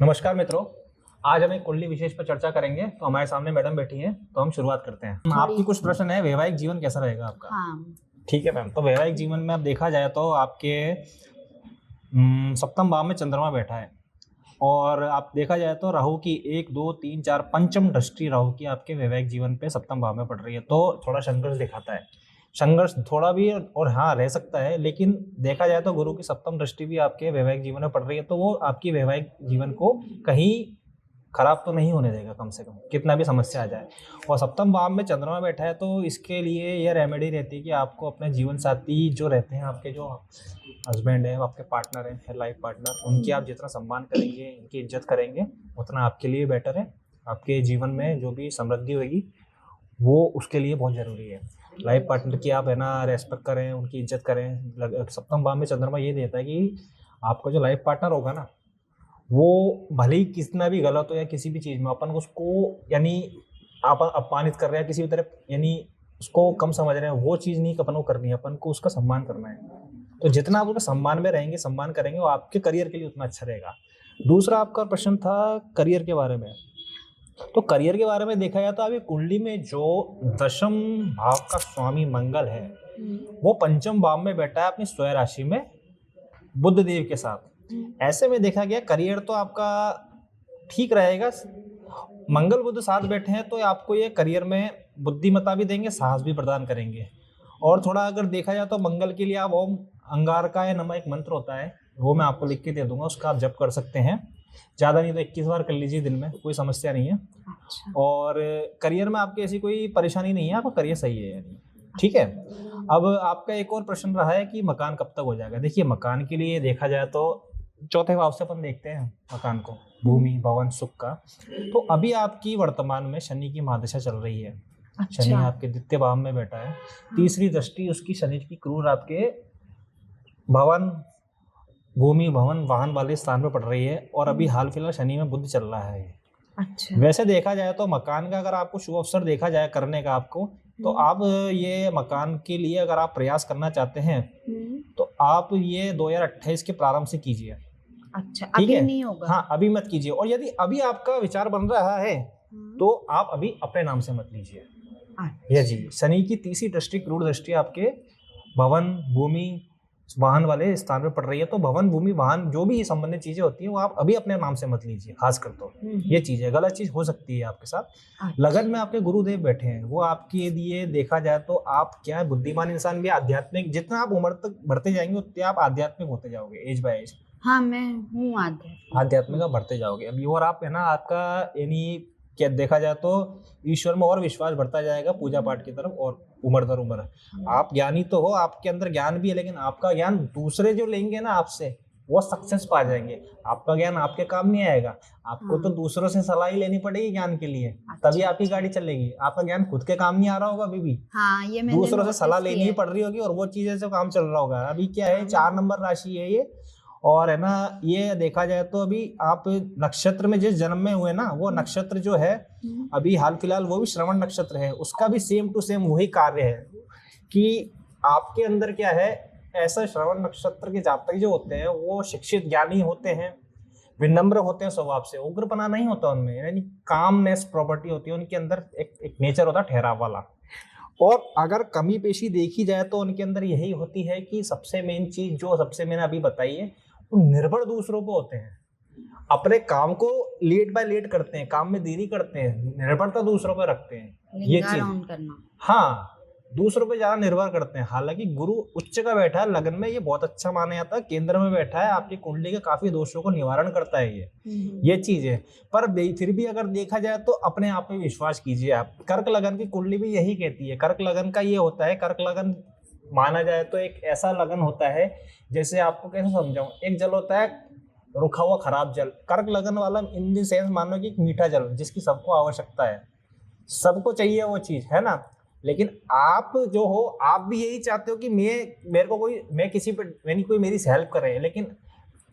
नमस्कार मित्रों, आज हम एक कुंडली विशेष पर चर्चा करेंगे। तो हमारे सामने मैडम बैठी हैं, तो हम शुरुआत करते हैं। आपकी कुछ प्रश्न है, वैवाहिक जीवन कैसा रहेगा आपका? हाँ। ठीक है मैम। तो वैवाहिक जीवन में अब देखा जाए तो आपके सप्तम भाव में चंद्रमा बैठा है और आप देखा जाए तो राहु की 1 2 3 4 पंचम दृष्टि राहु की आपके वैवाहिक जीवन पे सप्तम भाव में पड़ रही है, तो थोड़ा संघर्ष दिखाता है। संघर्ष थोड़ा भी और हाँ रह सकता है, लेकिन देखा जाए तो गुरु की सप्तम दृष्टि भी आपके वैवाहिक जीवन में पड़ रही है, तो वो आपकी वैवाहिक जीवन को कहीं खराब तो नहीं होने देगा, कम से कम कितना भी समस्या आ जाए। और सप्तम भाव में चंद्रमा बैठा है, तो इसके लिए यह रेमेडी रहती है कि आपको अपने जीवन साथी जो रहते हैं, आपके जो हस्बैंड है, आपके पार्टनर है, लाइफ पार्टनर, उनकी आप जितना सम्मान करेंगे, उनकी इज्जत करेंगे, उतना आपके लिए बेटर है। आपके जीवन में जो भी समृद्धि होगी वो उसके लिए बहुत जरूरी है। लाइफ पार्टनर की आप है ना रेस्पेक्ट करें, उनकी इज्जत करें। सप्तम भाव में चंद्रमा ये देता है कि आपका जो लाइफ पार्टनर होगा ना, वो भले ही कितना भी गलत हो या किसी भी चीज में अपन को उसको यानी आप अपमानित कर रहे हैं किसी भी तरह, यानी उसको कम समझ रहे हैं, वो चीज नहीं अपन को करनी है, अपन को उसका सम्मान करना है। तो जितना आप उसका सम्मान में रहेंगे, सम्मान करेंगे, वो आपके करियर के लिए उतना अच्छा रहेगा। दूसरा आपका प्रश्न था करियर के बारे में। तो करियर के बारे में देखा जाए तो अभी कुंडली में जो दशम भाव का स्वामी मंगल है, वो पंचम भाव में बैठा है अपनी स्वयं राशि में बुध देव के साथ। ऐसे में देखा गया करियर तो आपका ठीक रहेगा। मंगल बुध साथ बैठे हैं तो आपको ये करियर में बुद्धिमत्ता भी देंगे, साहस भी प्रदान करेंगे। और थोड़ा अगर देखा जाए तो मंगल के लिए आप ओम अंगारकाय नमः एक मंत्र होता है, वो मैं आपको लिख के दे दूंगा, उसका आप जप कर सकते हैं। ज़्यादा नहीं तो 21 बार कर लीजिए दिन में, कोई समस्या नहीं है। अच्छा। और करियर में आपकी ऐसी कोई परेशानी नहीं है, आपका करियर सही है यानी। ठीक है। अब आपका एक और प्रश्न रहा है कि मकान कब तक हो जाएगा। देखिए, मकान के लिए देखा जाए तो चौथे भाव से अपन देखते हैं मकान को, भूमि भवन सुख का। तो अभी आपकी वर्तमान में शनि की महादशा चल रही है। अच्छा। शनि आपके द्वितीय भाव में बैठा है, तीसरी दृष्टि उसकी शनि की क्रूर आपके भवन भूमि भवन वाहन वाले स्थान पे पड़ रही है। और अभी हाल फिलहाल शनि में बुध चल रहा है। अच्छा। वैसे देखा जाए तो मकान का अगर आपको शुभ अवसर देखा जाए करने का आपको, तो आप ये मकान के लिए अगर आप प्रयास करना चाहते हैं तो आप ये 2028 के प्रारंभ से कीजिए। अच्छा, ठीक अभी है? नहीं होगा। हाँ, अभी मत कीजिए। और यदि अभी आपका विचार बन रहा है तो आप अभी अपने नाम से मत लीजिए। अच्छा। ये जी, शनि की तीसरी दृष्टि क्रूर दृष्टि आपके भवन भूमि वाहन वाले स्थान पे पड़ रही है, तो भवन भूमि वाहन जो भी संबंधित चीजें होती हैं वो आप अभी अपने नाम से मत लीजिए। खासकर तो ये चीज है, गलत चीज हो सकती है आपके साथ। अच्छा। लगन में आपके गुरुदेव बैठे हैं, वो आपके लिए देखा जाए तो आप क्या है, बुद्धिमान इंसान भी आध्यात्मिक, जितना आप उम्र तक बढ़ते जाएंगे उतने आप आध्यात्मिक होते जाओगे, एज बाय एज। हाँ, मैं हूँ आध्यात्मिक आप बढ़ते जाओगे अभी। और आप है ना, आपका यानी क्या देखा जाए तो ईश्वर में और विश्वास बढ़ता जाएगा, पूजा पाठ की तरफ, और उम्र दर उम्र आप ज्ञानी तो हो, आपके अंदर ज्ञान भी है, लेकिन आपका ज्ञान दूसरे जो लेंगे ना आपसे, वो सक्सेस पा जाएंगे। आपका ज्ञान आपके काम नहीं आएगा, आपको तो दूसरों से सलाह ही लेनी पड़ेगी ज्ञान के लिए, तभी आपकी गाड़ी चलेगी। आपका ज्ञान खुद के काम नहीं आ रहा होगा अभी भी। हाँ, ये मैंने दूसरों से सलाह लेनी ही पड़ रही होगी, और वो चीजें से काम चल रहा होगा। अभी क्या है, 4 नंबर राशि है ये। और है ना, ये देखा जाए तो अभी आप नक्षत्र में जिस जन्म में हुए ना, वो नक्षत्र जो है अभी हाल फिलहाल वो भी श्रवण नक्षत्र है, उसका भी सेम टू सेम वही कार्य है कि आपके अंदर क्या है, ऐसा श्रवण नक्षत्र के जातक जो होते हैं वो शिक्षित ज्ञानी होते हैं, विनम्र होते हैं स्वभाव से, उग्रपना नहीं होता उनमें, यानी कामनेस प्रॉपर्टी होती है उनके अंदर, एक नेचर होता है ठहराव वाला। और अगर कमी पेशी देखी जाए तो उनके अंदर यही होती है कि सबसे मेन चीज जो सबसे मैंने अभी बताई है, वो निर्भर दूसरों पे होते हैं, अपने काम को लेट बाय लेट करते हैं, काम में देरी करते हैं, निर्भरता दूसरों पे रखते हैं। ये चीज करना। हाँ, दूसरों पे ज्यादा निर्भर करते हैं। हालांकि गुरु उच्च का बैठा है लगन में, ये बहुत अच्छा माना जाता है, केंद्र में बैठा है, आपकी कुंडली के काफी दोषों को निवारण करता है ये चीज है। पर फिर भी अगर देखा जाए तो अपने आप पे विश्वास कीजिए आप। कर्क लगन की कुंडली भी यही कहती है। कर्क लगन का ये होता है, कर्क लगन माना जाए तो एक ऐसा लगन होता है, जैसे आपको कैसे समझाऊं, एक जल होता है रुखा हुआ खराब जल, कर्क लगन वाला इन द सेंस मानो कि एक मीठा जल जिसकी सबको आवश्यकता है, सबको चाहिए वो चीज, है ना। लेकिन आप जो हो, आप भी यही चाहते हो कि मैं किसी पे यानी कोई मेरी हेल्प करे, लेकिन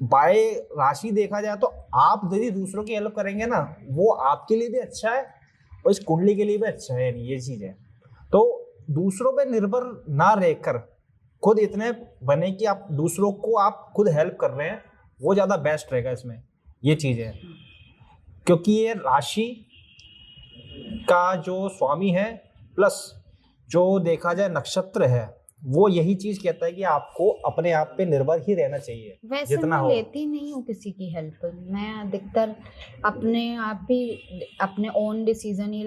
बाय राशि देखा जाए तो आप यदि दूसरों की हेल्प करेंगे ना, वो आपके लिए भी अच्छा है और इस कुंडली के लिए भी अच्छा है, यानी ये चीज है। तो दूसरों पे निर्भर ना रहकर खुद इतने बने कि आप दूसरों को आप खुद हेल्प कर रहे हैं, वो ज्यादा बेस्ट रहेगा इसमें, ये चीज है। क्योंकि ये राशि का जो स्वामी है प्लस जो देखा जाए नक्षत्र है, वो यही चीज कहता है कि आपको अपने आप पे निर्भर ही रहना चाहिए वैसे जितना मैं हो। लेती नहीं हूँ किसी की हेल्प, मैं अधिकतर अपने आप ही अपने ओन डिसीजन ही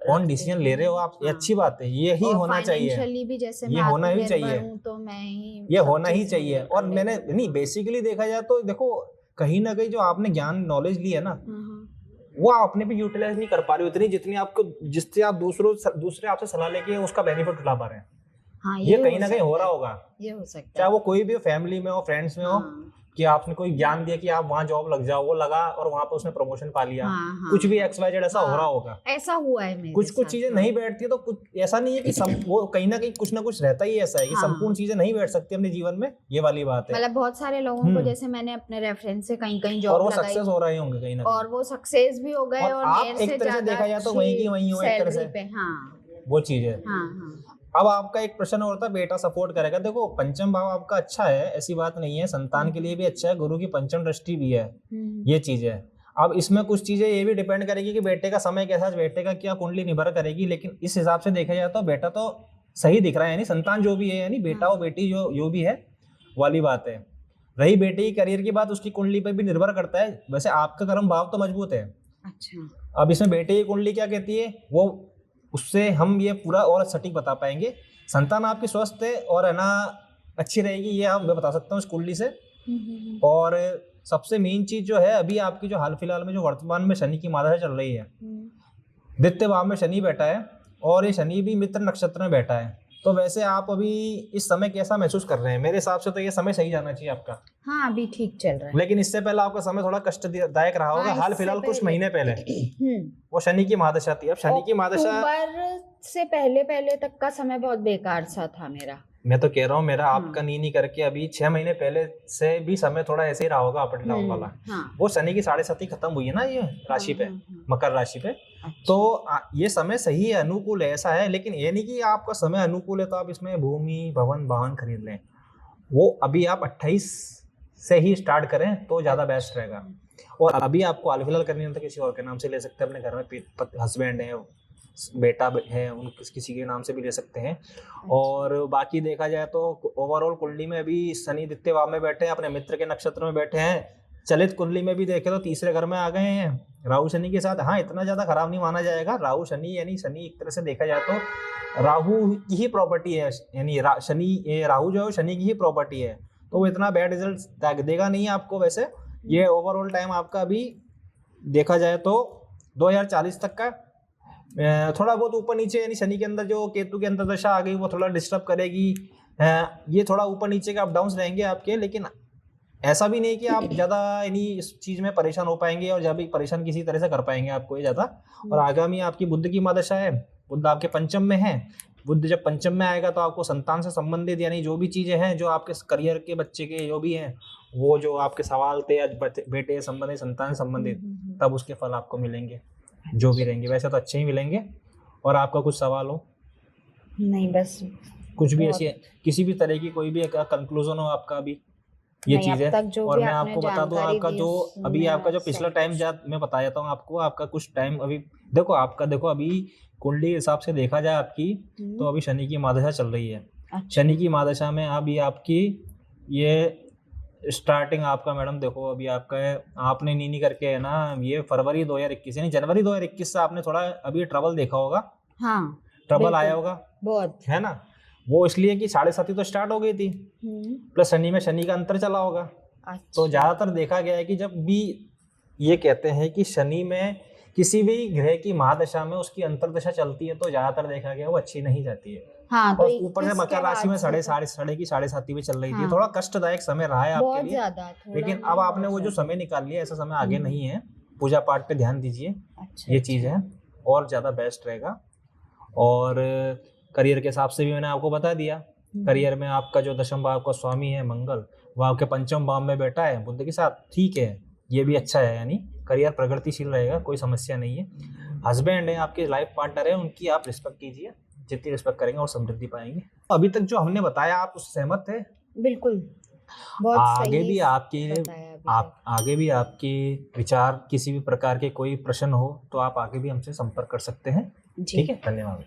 कौन डिसीजन ले रहे हो आप, ये अच्छी बात है, ये ही होना चाहिए, फाइनेंशियली भी जैसे ये मैं होना ही आत्मनिर्भर चाहिए, हूँ तो मैं ही ये सब होना ही चीजें चाहिए। handle और कर मैंने लेती नहीं, बेसिकली देखा जाए तो देखो कहीं ना कहीं जो आपने ज्ञान नॉलेज ली है ना, हूँ। वो आप अपने भी यूटिलाइज नहीं कर पा रहे हो इतनी जितनी आपको, जिससे आप दूसरे आपसे सलाह लेके उसका बेनिफिट उठा पा रहे हैं। हाँ, ये कहीं ना कहीं हो रहा होगा, ये हो सकता चाहे है। वो कोई भी हो, फैमिली में हो, फ्रेंड्स में हो, हाँ, कि आपने कोई ज्ञान दिया कि आप वहाँ जॉब लग जाओ, वो लगा और वहाँ पे उसने प्रमोशन पा लिया, हाँ, हाँ, कुछ भी हाँ, XYZ ऐसा हो रहा होगा। ऐसा हुआ है मेरे कुछ साथ। चीजें नहीं बैठती तो कुछ ऐसा नहीं है कि वो कहीं ना कहीं कुछ ना कुछ रहता ही ऐसा है कि हाँ। संपूर्ण चीजें नहीं बैठ सकती अपने जीवन में, ये वाली बात है। मतलब बहुत सारे लोगों को जैसे मैंने अपने रेफरेंस से कहीं कहीं और जॉब वो लगाई सक्सेस हो रहे होंगे कहीं ना और वो सक्सेस भी हो गए और और आप मेरे एक से तरह से ज्यादा देखा जाए तो वहीं की वहीं हो एक तरह से। सैलरी पे। हाँ, वो चीज है। हाँ, हाँ, अब आपका एक प्रश्न और था, बेटा सपोर्ट करेगा। देखो पंचम भाव आपका अच्छा है, ऐसी बात नहीं है, संतान के लिए भी अच्छा है, गुरु की पंचम दृष्टि भी है, ये चीज है। अब इसमें कुछ चीजें ये भी डिपेंड करेगी कि बेटे का समय कैसा है, बेटे का क्या कुंडली निर्भर करेगी, लेकिन इस हिसाब से देखा जाए तो बेटा तो सही दिख रहा है, यानी संतान जो भी है, यानी बेटा और बेटी जो भी है वाली बात है। रही बेटे की करियर की बात, उसकी कुंडली पर भी निर्भर करता है। वैसे आपका कर्म भाव तो मजबूत है। अच्छा, अब इसमें बेटे की कुंडली क्या कहती है, वो उससे हम ये पूरा और सटीक बता पाएंगे। संतान आपकी स्वस्थ है और है ना अच्छी रहेगी, ये मैं बता सकता हूँ इस कुंडली से। और सबसे मेन चीज जो है, अभी आपकी जो हाल फिलहाल में जो वर्तमान में शनि की महादशा चल रही है, द्वितीय भाव में शनि बैठा है और ये शनि भी मित्र नक्षत्र में बैठा है। तो वैसे आप अभी इस समय कैसा महसूस कर रहे हैं? मेरे हिसाब से तो ये समय सही जाना चाहिए आपका। हाँ, अभी ठीक चल रहा है। लेकिन इससे पहले आपका समय थोड़ा कष्टदायक रहा होगा। हाल फिलहाल कुछ महीने पहले वो शनि की महादशा थी। अब शनि की महादशा, अक्टूबर से पहले तक का समय बहुत बेकार सा था मेरा। मैं तो कह रहा हूँ मेरा आपका नहीं करके अभी 6 महीने पहले से भी समय थोड़ा ऐसे ही रहा होगा अप एंड डाउन वाला। वो शनि की 7.5 खत्म हुई है ना ये राशि पे, मकर राशि पे। तो ये समय सही है, अनुकूल है, ऐसा है। लेकिन ये नहीं कि आपका समय अनुकूल है तो आप इसमें भूमि भवन वाहन खरीद लें। वो अभी आप 28 से ही स्टार्ट करें तो ज्यादा बेस्ट रहेगा। और अभी आपको हाल फिलहाल करनी है तो किसी और के नाम से ले सकते हैं, अपने घर में हस्बैंड है, बेटा है, उन किसी के नाम से भी ले सकते हैं। और बाकी देखा जाए तो ओवरऑल कुंडली में अभी शनि द्वितीय भाव में बैठे हैं, अपने मित्र के नक्षत्र में बैठे हैं। चलित कुंडली में भी देखे तो तीसरे घर में आ गए हैं राहु शनि के साथ। हाँ, इतना ज्यादा खराब नहीं माना जाएगा। राहु शनि यानी शनि एक तरह से देखा जाए तो राहु की ही प्रॉपर्टी है, यानी शनि राहु जो है शनि की ही प्रॉपर्टी है, तो वो इतना बैड रिजल्ट देगा नहीं आपको। वैसे ये ओवरऑल टाइम आपका अभी देखा जाए तो 2040 तक का थोड़ा बहुत ऊपर नीचे, यानी शनि के अंदर जो केतु के अंदर दशा आ गई वो थोड़ा डिस्टर्ब करेगी। ये थोड़ा ऊपर नीचे के अप डाउन रहेंगे आपके, लेकिन ऐसा भी नहीं कि आप ज्यादा यानी इस चीज में परेशान हो पाएंगे और जब भी परेशान किसी तरह से कर पाएंगे आपको ये ज्यादा। और आगामी आपकी बुध की महादशा है, बुध आपके पंचम में है। बुध जब पंचम में आएगा तो आपको संतान से संबंधित यानी जो भी चीजें हैं, जो आपके करियर के बच्चे के जो भी हैं, वो जो आपके सवाल थे आज बेटे संबंधित, संतान संबंधित, तब उसके फल आपको मिलेंगे जो भी रहेंगे। वैसे तो अच्छे ही मिलेंगे। और आपका कुछ सवाल हो? नहीं, बस कुछ भी ऐसी किसी भी तरह की कोई भी कंक्लूजन हो आपका अभी ये चीज है। और मैं आपको बता दूं, आपका जो अभी आपका जो पिछला टाइम मैं बता देता हूँ आपको, आपका कुछ टाइम अभी देखो आपका, देखो अभी कुंडली के हिसाब से देखा जाए आपकी तो अभी शनि की महादशा चल रही है। शनि की महादशा में अभी आपकी ये स्टार्टिंग आपका, मैडम देखो अभी आपका है, आपने नीनी करके है ना, ये फरवरी 2021 यानी जनवरी 2021 से आपने थोड़ा अभी ट्रबल देखा होगा। हाँ, ट्रबल आया होगा बहुत, है ना। वो इसलिए कि 7.5 तो स्टार्ट हो गई थी, प्लस शनि में शनि का अंतर चला होगा। तो ज्यादातर देखा गया है कि जब भी ये कहते हैं कि शनि में किसी भी ग्रह की महादशा में उसकी अंतरदशा चलती है तो ज्यादातर देखा गया वो अच्छी नहीं जाती है। हाँ, और ऊपर से मकर राशि में 7.5 भी चल रही थी। थोड़ा कष्टदायक समय रहा है आपके लिए, लेकिन अब आपने वो जो समय निकाल लिया, ऐसा समय आगे नहीं है। पूजा पाठ पे ध्यान दीजिए, ये चीज है, और ज्यादा बेस्ट रहेगा। और करियर के हिसाब से भी मैंने आपको बता दिया। करियर में आपका जो दशम भाव का स्वामी है मंगल, वो आपके पंचम भाव में बैठा है बुध के साथ, ठीक है, ये भी अच्छा है, यानी करियर प्रगतिशील रहेगा, कोई समस्या नहीं है। हस्बैंड है, आपके लाइफ पार्टनर है, उनकी आप रिस्पेक्ट कीजिए, जितनी रिस्पेक्ट करेंगे और समृद्धि पाएंगे। अभी तक जो हमने बताया आप उससे सहमत थे? बिल्कुल। बहुत आगे सही भी आपके बताया अभी आप तक। आगे भी आपके विचार किसी भी प्रकार के कोई प्रश्न हो तो आप आगे भी हमसे संपर्क कर सकते हैं। जी। ठीक है, धन्यवाद।